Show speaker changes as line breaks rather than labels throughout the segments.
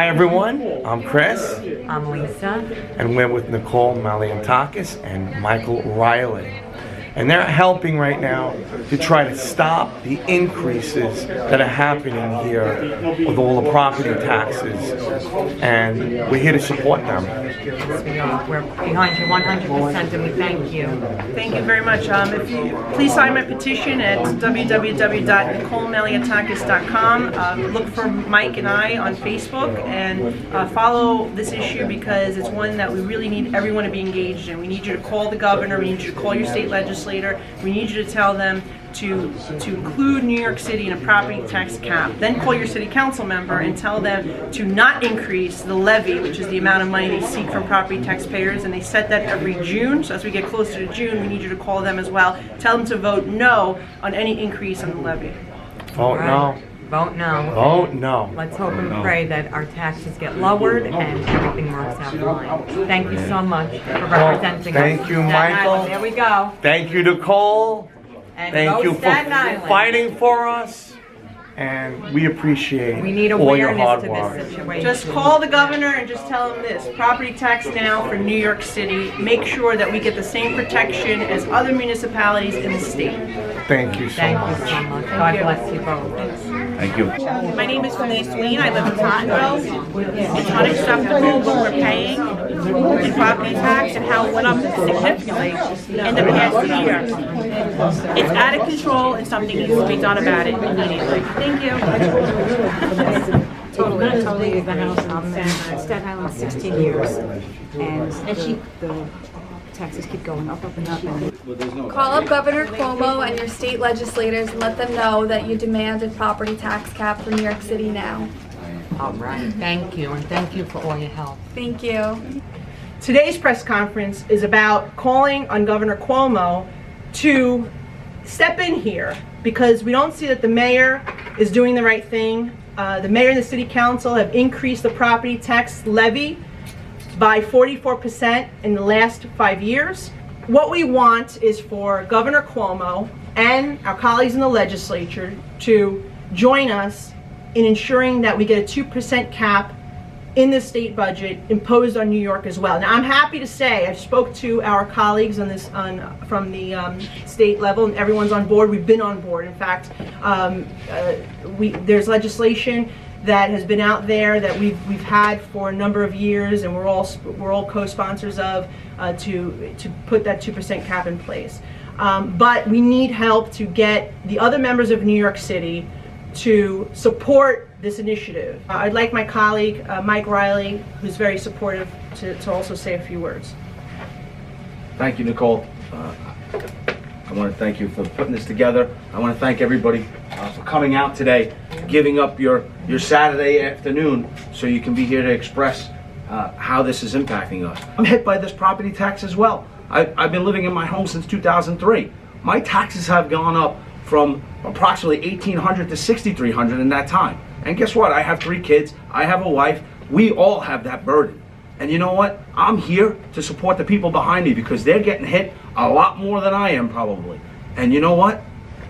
Hi everyone, I'm Chris.
I'm Lisa.
And we're with Nicole, Malliotakis, and Michael Reilly. And they're helping right now to try to stop the increases that are happening here with all the property taxes. And we're here to support them.
Yes, we are. We're behind you 100% and we thank you.
Thank you very much. If you please sign my petition at www.NicoleMalliotakis.com. Look for Mike and I on Facebook and follow this issue because it's one that we really need everyone to be engaged in. We need you to call the governor. We need you to call your state legislator. We need you to tell them to include New York City in a property tax cap. Then call your city council member and tell them to not increase the levy, which is the amount of money they seek from property taxpayers, and they set that every June. So as we get closer to June, we need you to call them as well. Tell them to vote no on any increase on the levy.
Vote no.
Vote no.
Vote no.
Let's hope and pray that our taxes get lowered and everything works out fine. Thank you so much for representing us.
Thank you, Michael.
There we go.
Thank you, Nicole.
And
Thank you for
Staten Island.
fighting for us. And we appreciate
We need
all your
awareness
hard
to
work.
this situation.
Just call the governor and just tell him this. Property tax now for New York City. Make sure that we get the same protection as other municipalities in the state.
Thank you so
Thank
much.
you so much. God bless you both.
Thank you.
My name is Renee Sween. I live in Tottenville. It's unacceptable what we're paying in property tax and how it went up significantly in the past year. It's out of control and something needs to be done about it immediately. Thank you.
Totally. The house in Staten Island 16 years, and the taxes keep going up and up.
Call up Governor Cuomo and your state legislators and let them know that you demand a property tax cap for New York City now.
All right. Thank you, and thank you for all your help.
Thank you.
Today's press conference is about calling on Governor Cuomo to step in here because we don't see that the mayor is doing the right thing. The mayor and the city council have increased the property tax levy by 44% in the last 5 years. What we want is for Governor Cuomo and our colleagues in the legislature to join us in ensuring that we get a 2% cap in the state budget imposed on New York as well. Now I'm happy to say I spoke to our colleagues on this from the state level and everyone's on board. We've been on board. In fact, there's legislation that has been out there that we've had for a number of years, and we're all co-sponsors of to put that 2% cap in place. But we need help to get the other members of New York City to support this initiative. I'd like my colleague, Mike Reilly, who's very supportive, to also say a few words.
Thank you, Nicole. I want to thank you for putting this together. I want to thank everybody for coming out today, giving up your Saturday afternoon so you can be here to express how this is impacting us. I'm hit by this property tax as well. I've been living in my home since 2003. My taxes have gone up from approximately $1,800 to $6,300 in that time. And guess what? I have 3 kids. I have a wife. We all have that burden. And you know what? I'm here to support the people behind me because they're getting hit a lot more than I am probably. And you know what?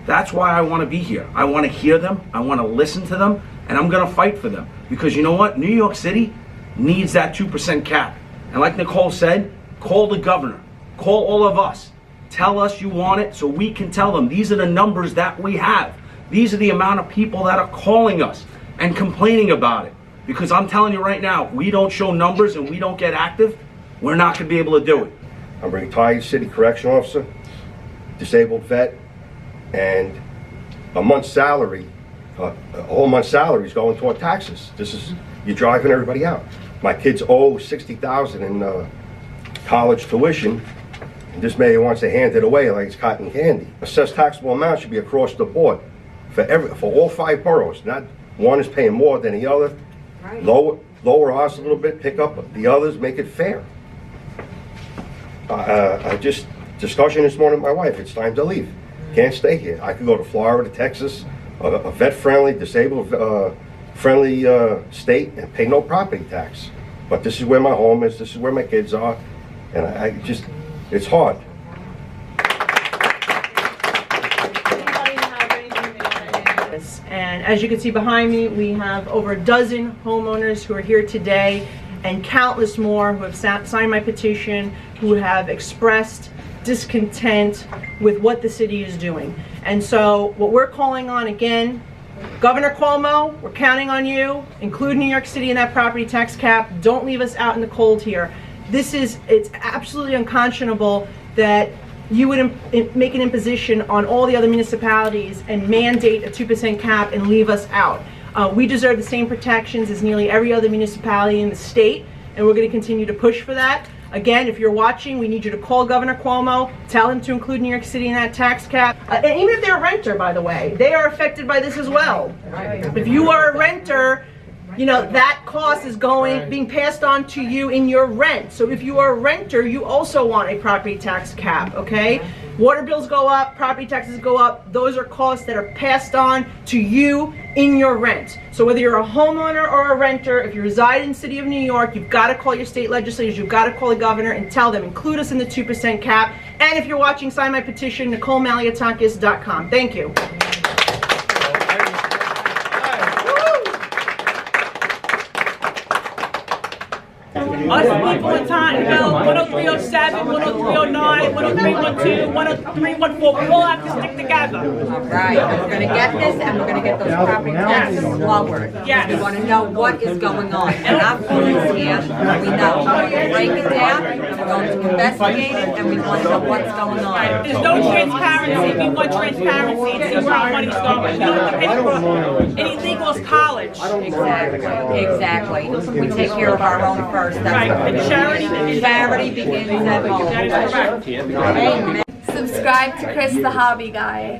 That's why I want to be here. I want to hear them. I want to listen to them. And I'm going to fight for them. Because you know what? New York City needs that 2% cap. And like Nicole said, call the governor. Call all of us. Tell us you want it so we can tell them these are the numbers that we have. These are the amount of people that are calling us and complaining about it. Because I'm telling you right now, if we don't show numbers and we don't get active, we're not going to be able to do it.
I'm a retired city correction officer, disabled vet, and a month's salary, a whole month's salary is going toward taxes. You're driving everybody out. My kids owe $60,000 in college tuition. And this mayor wants to hand it away like it's cotton candy. Assessed taxable amount should be across the board for all 5 boroughs. Not one is paying more than the other. Right. Lower ours a little bit, pick up the others, make it fair. I just discussion this morning with my wife. It's time to leave. Can't stay here. I could go to Florida, Texas, a vet-friendly, disabled-friendly state and pay no property tax. But this is where my home is. This is where my kids are, and it's hard.
And And as you can see behind me, we have over a dozen homeowners who are here today and countless more who have signed my petition, who have expressed discontent with what the city is doing. And so what we're calling on, again, Governor Cuomo, we're counting on you. Include New York City in that property tax cap. Don't leave us out in the cold here. It's absolutely unconscionable that you would make an imposition on all the other municipalities and mandate a 2% cap and leave us out. We deserve the same protections as nearly every other municipality in the state, and we're going to continue to push for that. Again, if you're watching, we need you to call Governor Cuomo, tell him to include New York City in that tax cap. And even if they're a renter, by the way, they are affected by this as well. If you are a renter, you know, that cost is being passed on to you in your rent. So if you are a renter, you also want a property tax cap, okay? Water bills go up, property taxes go up. Those are costs that are passed on to you in your rent. So whether you're a homeowner or a renter, if you reside in the city of New York, you've got to call your state legislators, you've got to call the governor and tell them, include us in the 2% cap. And if you're watching, sign my petition, NicoleMalliotakis.com. Thank you.
Us people in Tauntonville, 10307, 10309, 10312, 10314, we all have to stick together.
Right, we're gonna get this, and we're gonna get those property taxes lowered.
Yes.
We wanna know what is going on, and our police here, we know. Break it down, and we're going to investigate it, and we wanna know what's going on.
There's no transparency. We want transparency and see where our money's going. We don't have to pay for any legal college.
Exactly. We take care of our own first. That's
Right, and charity
begins at home.
That is correct.
Amen.
Subscribe to Chris the Hobby Guy.